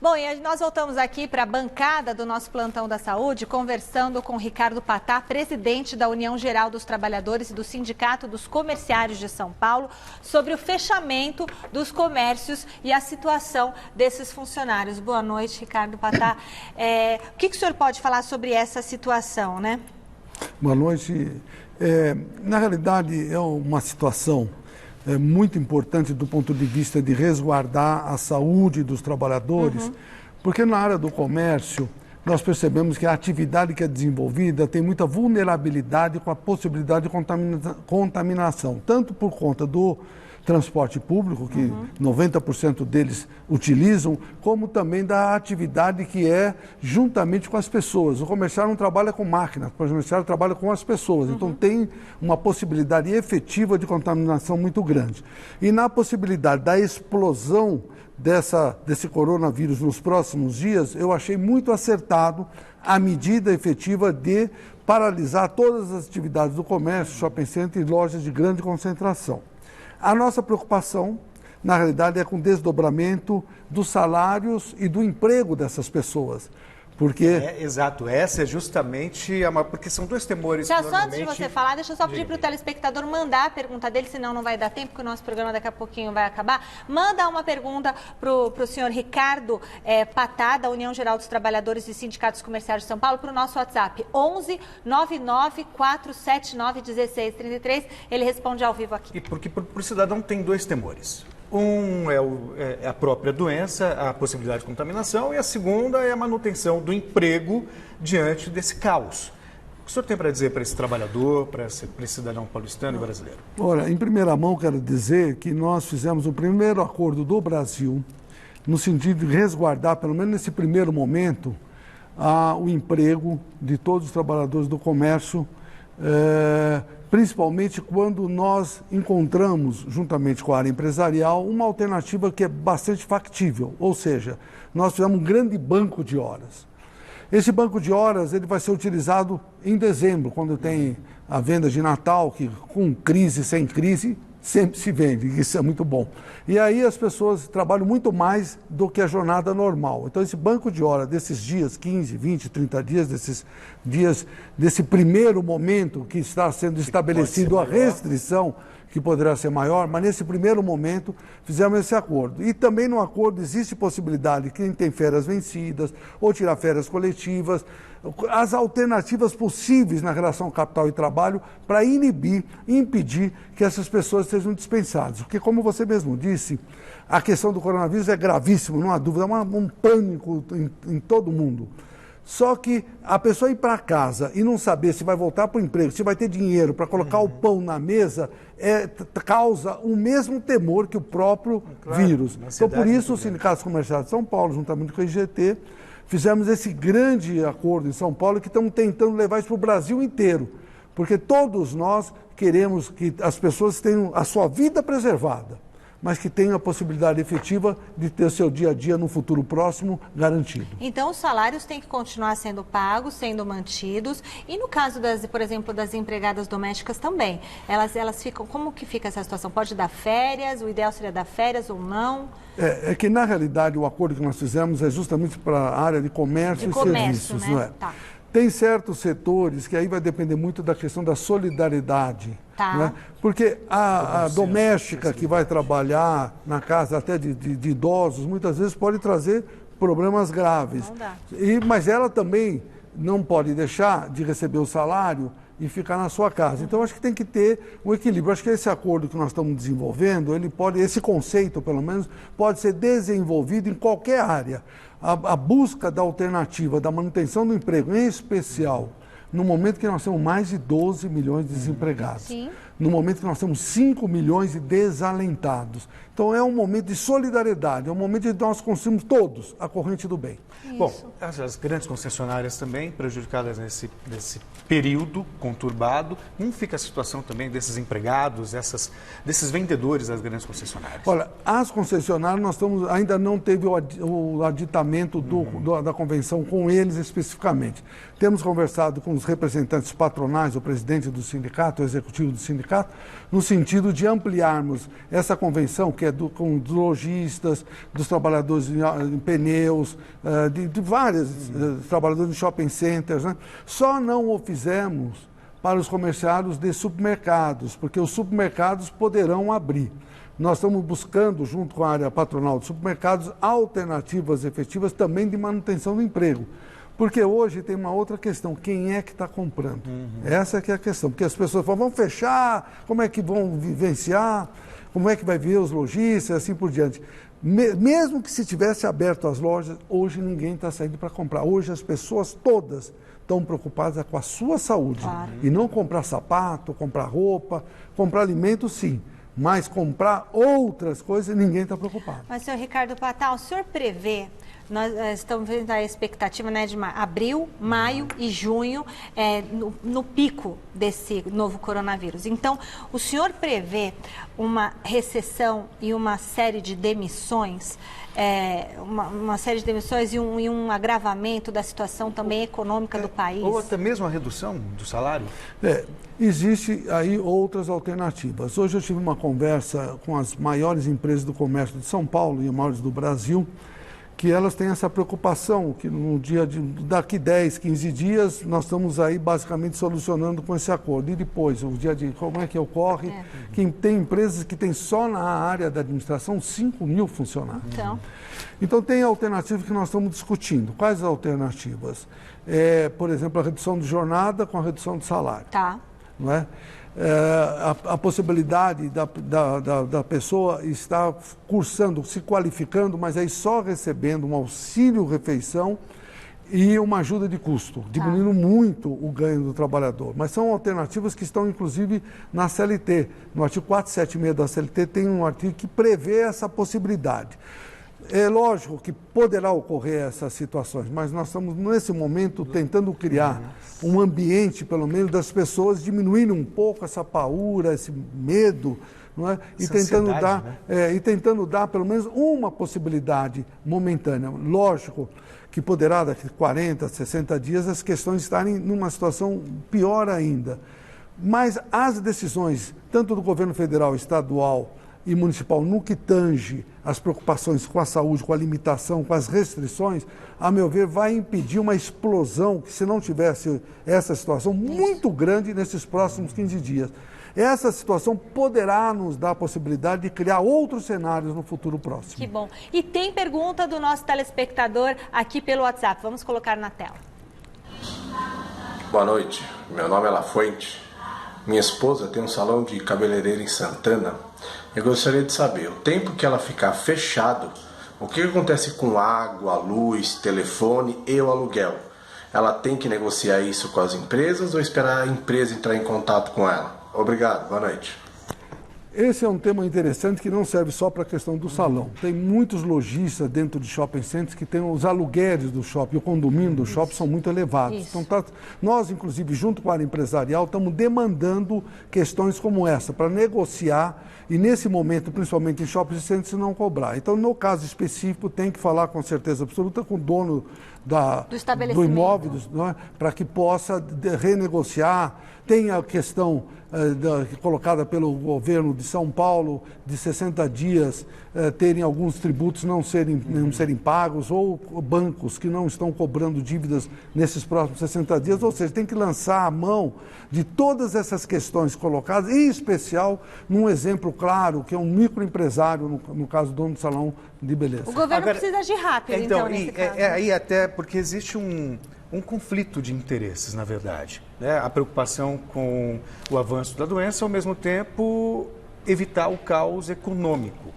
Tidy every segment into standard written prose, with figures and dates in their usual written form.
Bom, e nós voltamos aqui para a bancada do nosso Plantão da Saúde, conversando com Ricardo Patá, presidente da União Geral dos Trabalhadores e do Sindicato dos Comerciários de São Paulo, sobre o fechamento dos comércios e a situação desses funcionários. Boa noite, Ricardo Patá. O que o senhor pode falar sobre essa situação, né? Boa noite. Na realidade, é uma situação muito importante do ponto de vista de resguardar a saúde dos trabalhadores, porque na área do comércio nós percebemos que a atividade que é desenvolvida tem muita vulnerabilidade com a possibilidade de contaminação, tanto por conta do transporte público, que 90% deles utilizam, como também da atividade que é juntamente com as pessoas. O comerciário não trabalha com máquinas, o comerciário trabalha com as pessoas, então tem uma possibilidade efetiva de contaminação muito grande. E na possibilidade da explosão desse coronavírus nos próximos dias, eu achei muito acertado a medida efetiva de paralisar todas as atividades do comércio, shopping center e lojas de grande concentração. A nossa preocupação, na realidade, é com o desdobramento dos salários e do emprego dessas pessoas. Porque... exato, essa é justamente porque são dois temores Já que só normalmente... antes de você falar, deixa eu só pedir para o telespectador mandar a pergunta dele, senão não vai dar tempo, porque o nosso programa daqui a pouquinho vai acabar. Manda uma pergunta para o senhor Ricardo Patá, da União Geral dos Trabalhadores e Sindicatos Comerciais de São Paulo, para o nosso WhatsApp, 11 99 479 1633. Ele responde ao vivo aqui. E porque o cidadão tem dois temores. Um é a própria doença, a possibilidade de contaminação, e a segunda é a manutenção do emprego diante desse caos. O que o senhor tem para dizer para esse trabalhador, para esse cidadão paulistano e brasileiro? Olha, em primeira mão quero dizer que nós fizemos o primeiro acordo do Brasil no sentido de resguardar, pelo menos nesse primeiro momento, o emprego de todos os trabalhadores do comércio, principalmente quando nós encontramos, juntamente com a área empresarial, uma alternativa que é bastante factível, ou seja, nós fizemos um grande banco de horas. Esse banco de horas ele vai ser utilizado em dezembro, quando tem a venda de Natal, que com crise, sem crise, sempre se vende, isso é muito bom. E aí as pessoas trabalham muito mais do que a jornada normal. Então esse banco de horas desses dias, 15, 20, 30 dias, desse primeiro momento que está sendo estabelecido a restrição, que poderá ser maior, mas nesse primeiro momento fizemos esse acordo. E também no acordo existe possibilidade de quem tem férias vencidas ou tirar férias coletivas, as alternativas possíveis na relação capital e trabalho para inibir e impedir que essas pessoas sejam dispensadas. Porque, como você mesmo disse, a questão do coronavírus é gravíssima, não há dúvida, é um pânico em todo mundo. Só que a pessoa ir para casa e não saber se vai voltar para o emprego, se vai ter dinheiro para colocar o pão na mesa, causa o mesmo temor que o próprio vírus. Então, por isso, os sindicatos comerciais de São Paulo, juntamente com a IGT, fizemos esse grande acordo em São Paulo que estamos tentando levar isso para o Brasil inteiro. Porque todos nós queremos que as pessoas tenham a sua vida preservada, mas que tenham a possibilidade efetiva de ter seu dia a dia no futuro próximo garantido. Então, os salários têm que continuar sendo pagos, sendo mantidos. E no caso, por exemplo, das empregadas domésticas também, elas ficam... Como que fica essa situação? Pode dar férias? O ideal seria dar férias ou não? É que, na realidade, o acordo que nós fizemos é justamente para a área de comércio e serviços, né? não é? Tá. Tem certos setores que aí vai depender muito da questão da solidariedade. Tá. Né? Porque a doméstica que vai trabalhar na casa até de idosos, muitas vezes pode trazer problemas graves. Não dá. Mas ela também não pode deixar de receber o salário e ficar na sua casa. Então, acho que tem que ter um equilíbrio. Acho que esse acordo que nós estamos desenvolvendo, esse conceito, pelo menos, pode ser desenvolvido em qualquer área. A busca da alternativa, da manutenção do emprego, em especial, no momento que nós temos mais de 12 milhões de desempregados. Sim. No momento que nós temos 5 milhões de desalentados. Então, é um momento de solidariedade, é um momento de nós construirmos todos a corrente do bem. Isso. Bom, as grandes concessionárias também prejudicadas nesse período conturbado. Como fica a situação também desses empregados, desses vendedores das grandes concessionárias? Olha, as concessionárias, ainda não teve o aditamento da convenção com eles especificamente. Temos conversado com os representantes patronais, o presidente do sindicato, o executivo do sindicato, sindicato, no sentido de ampliarmos essa convenção, que é com os lojistas, dos trabalhadores em pneus, de vários trabalhadores de shopping centers, né? Só não o fizemos para os comerciários de supermercados, porque os supermercados poderão abrir. Nós estamos buscando, junto com a área patronal de supermercados, alternativas efetivas também de manutenção do emprego. Porque hoje tem uma outra questão, quem é que está comprando? Essa é que é a questão, porque as pessoas falam, vamos fechar, como é que vão vivenciar, como é que vai vir os lojistas, assim por diante. Mesmo que se tivesse aberto as lojas, hoje ninguém está saindo para comprar. Hoje as pessoas todas estão preocupadas com a sua saúde. Claro. E não comprar sapato, comprar roupa, comprar alimento, sim. Mas comprar outras coisas, ninguém está preocupado. Mas, senhor Ricardo Patá, o senhor prevê, nós estamos vendo a expectativa, né, de abril, maio e junho, no pico desse novo coronavírus. Então, o senhor prevê uma recessão e uma série de demissões, uma série de demissões e um agravamento da situação também econômica do país? Ou até mesmo a redução do salário? Existe aí outras alternativas. Hoje eu tive uma conversa com as maiores empresas do comércio de São Paulo e as maiores do Brasil, que elas têm essa preocupação, que no dia daqui 10, 15 dias, nós estamos aí basicamente solucionando com esse acordo. E depois, o dia de como é que ocorre, que tem empresas que têm só na área da administração 5 mil funcionários. Então tem alternativas que nós estamos discutindo. Quais as alternativas? Por exemplo, a redução de jornada com a redução de salário. Não é? A possibilidade da pessoa estar cursando, se qualificando, mas aí só recebendo um auxílio-refeição e uma ajuda de custo, diminuindo muito o ganho do trabalhador. Mas são alternativas que estão, inclusive, na CLT. No artigo 476 da CLT tem um artigo que prevê essa possibilidade. É lógico que poderá ocorrer essas situações, mas nós estamos, nesse momento, tentando criar um ambiente, pelo menos, das pessoas diminuírem um pouco essa paura, esse medo, não é? E tentando dar, pelo menos, uma possibilidade momentânea. Lógico que poderá, daqui 40, 60 dias, as questões estarem numa situação pior ainda. Mas as decisões, tanto do governo federal, estadual e municipal, no que tange as preocupações com a saúde, com a limitação, com as restrições, a meu ver, vai impedir uma explosão que, se não tivesse essa situação muito grande nesses próximos 15 dias. Essa situação poderá nos dar a possibilidade de criar outros cenários no futuro próximo. Que bom. E tem pergunta do nosso telespectador aqui pelo WhatsApp. Vamos colocar na tela. Boa noite. Meu nome é Lafuente. Minha esposa tem um salão de cabeleireiro em Santana. Eu gostaria de saber, o tempo que ela ficar fechado, o que acontece com água, luz, telefone e o aluguel? Ela tem que negociar isso com as empresas ou esperar a empresa entrar em contato com ela? Obrigado, boa noite. Esse é um tema interessante que não serve só para a questão do salão. Tem muitos lojistas dentro de shopping centers que têm os aluguéis do shopping, o condomínio do shopping são muito elevados. Então, nós, inclusive, junto com a área empresarial, estamos demandando questões como essa, para negociar e, nesse momento, principalmente em shopping centers, não cobrar. Então, no caso específico, tem que falar com certeza absoluta com o dono do imóvel, para que possa renegociar. Tem a questão colocada pelo governo de São Paulo de 60 dias terem alguns tributos não serem pagos, ou bancos que não estão cobrando dívidas nesses próximos 60 dias. Ou seja, tem que lançar a mão de todas essas questões colocadas, em especial num exemplo claro, que é um microempresário, no caso do dono do salão de beleza. O governo precisa agir rápido, então, nesse caso. Aí até porque existe um conflito de interesses, na verdade. Né? A preocupação com o avanço da doença, ao mesmo tempo evitar o caos econômico.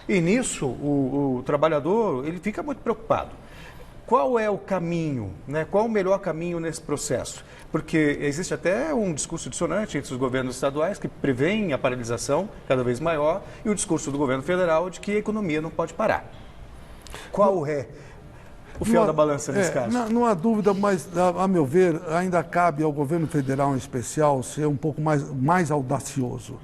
E nisso, o trabalhador ele fica muito preocupado. Qual é o caminho, né? Qual o melhor caminho nesse processo? Porque existe até um discurso dissonante entre os governos estaduais que prevêem a paralisação cada vez maior e o discurso do governo federal de que a economia não pode parar. Qual é o fiel da balança nesse caso? Não há dúvida, mas, a meu ver, ainda cabe ao governo federal em especial ser um pouco mais audacioso.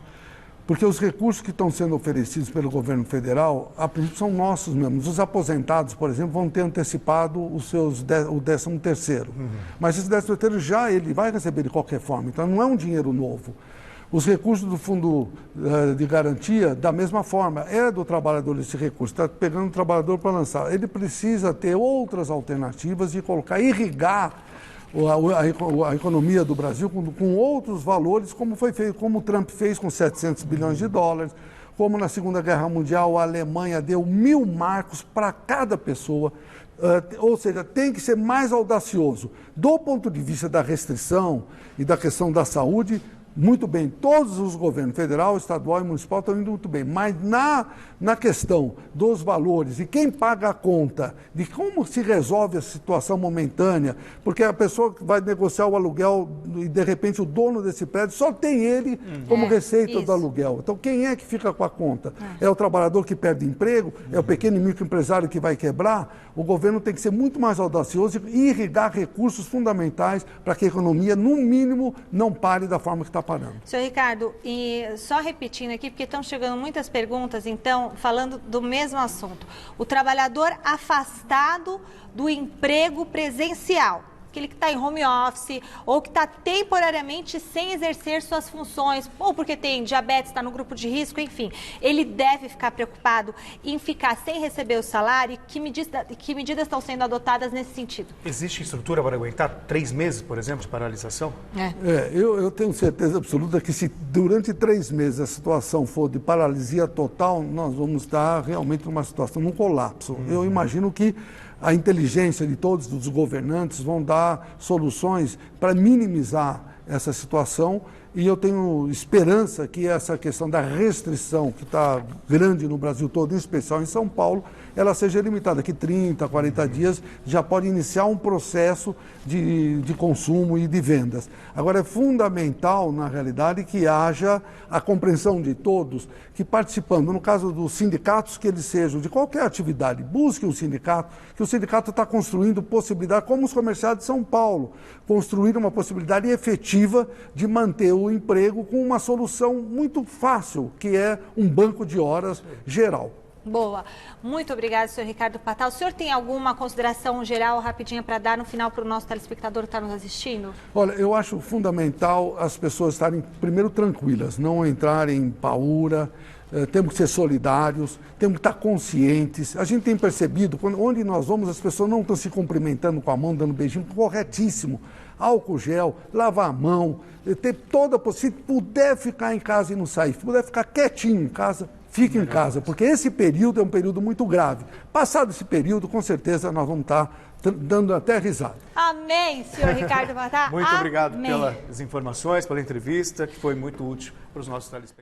Porque os recursos que estão sendo oferecidos pelo governo federal, a princípio, são nossos mesmos. Os aposentados, por exemplo, vão ter antecipado o 13º. Mas esse 13º ele vai receber de qualquer forma, então não é um dinheiro novo. Os recursos do fundo de garantia, da mesma forma, é do trabalhador esse recurso, está pegando o trabalhador para lançar. Ele precisa ter outras alternativas de colocar, irrigar a economia do Brasil com outros valores, como foi feito, como o Trump fez com 700 bilhões de dólares, como na Segunda Guerra Mundial a Alemanha deu 1.000 marcos para cada pessoa. Ou seja, tem que ser mais audacioso. Do ponto de vista da restrição e da questão da saúde, muito bem, todos os governos, federal, estadual e municipal, estão indo muito bem. Mas na questão dos valores e quem paga a conta, de como se resolve a situação momentânea, porque a pessoa que vai negociar o aluguel e, de repente, o dono desse prédio só tem ele como receita do aluguel. Então, quem é que fica com a conta? É o trabalhador que perde emprego? É o pequeno e microempresário que vai quebrar? O governo tem que ser muito mais audacioso e irrigar recursos fundamentais para que a economia, no mínimo, não pare da forma que está parando. Senhor Ricardo, e só repetindo aqui, porque estão chegando muitas perguntas, então, falando do mesmo assunto. O trabalhador afastado do emprego presencial, aquele que está em home office ou que está temporariamente sem exercer suas funções, ou porque tem diabetes, está no grupo de risco, enfim, ele deve ficar preocupado em ficar sem receber o salário? Que medidas estão sendo adotadas nesse sentido? Existe estrutura para aguentar 3 meses, por exemplo, de paralisação? Eu tenho certeza absoluta que se durante 3 meses a situação for de paralisia total, nós vamos estar realmente numa situação, num colapso. Eu imagino que a inteligência de todos os governantes vão dar soluções para minimizar essa situação e eu tenho esperança que essa questão da restrição, que está grande no Brasil todo, em especial em São Paulo, ela seja limitada. Daqui 30, 40 dias já pode iniciar um processo de consumo e de vendas. Agora, é fundamental, na realidade, que haja a compreensão de todos que participando, no caso dos sindicatos, que eles sejam de qualquer atividade, busquem um sindicato, que o sindicato está construindo possibilidade, como os comerciários de São Paulo, construir uma possibilidade efetiva de manter o emprego com uma solução muito fácil, que é um banco de horas geral. Boa. Muito obrigada, senhor Ricardo Patá. O senhor tem alguma consideração geral, rapidinha, para dar no final para o nosso telespectador que está nos assistindo? Olha, eu acho fundamental as pessoas estarem, primeiro, tranquilas, não entrarem em paura. Temos que ser solidários, temos que estar conscientes. A gente tem percebido, onde nós vamos, as pessoas não estão se cumprimentando com a mão, dando beijinho, corretíssimo. Álcool gel, lavar a mão, ter se puder ficar em casa e não sair, se puder ficar quietinho em casa, fique em casa, porque esse período é um período muito grave. Passado esse período, com certeza, nós vamos estar dando até risada. Amém, senhor Ricardo Patá. Muito obrigado pelas informações, pela entrevista, que foi muito útil para os nossos telespectadores.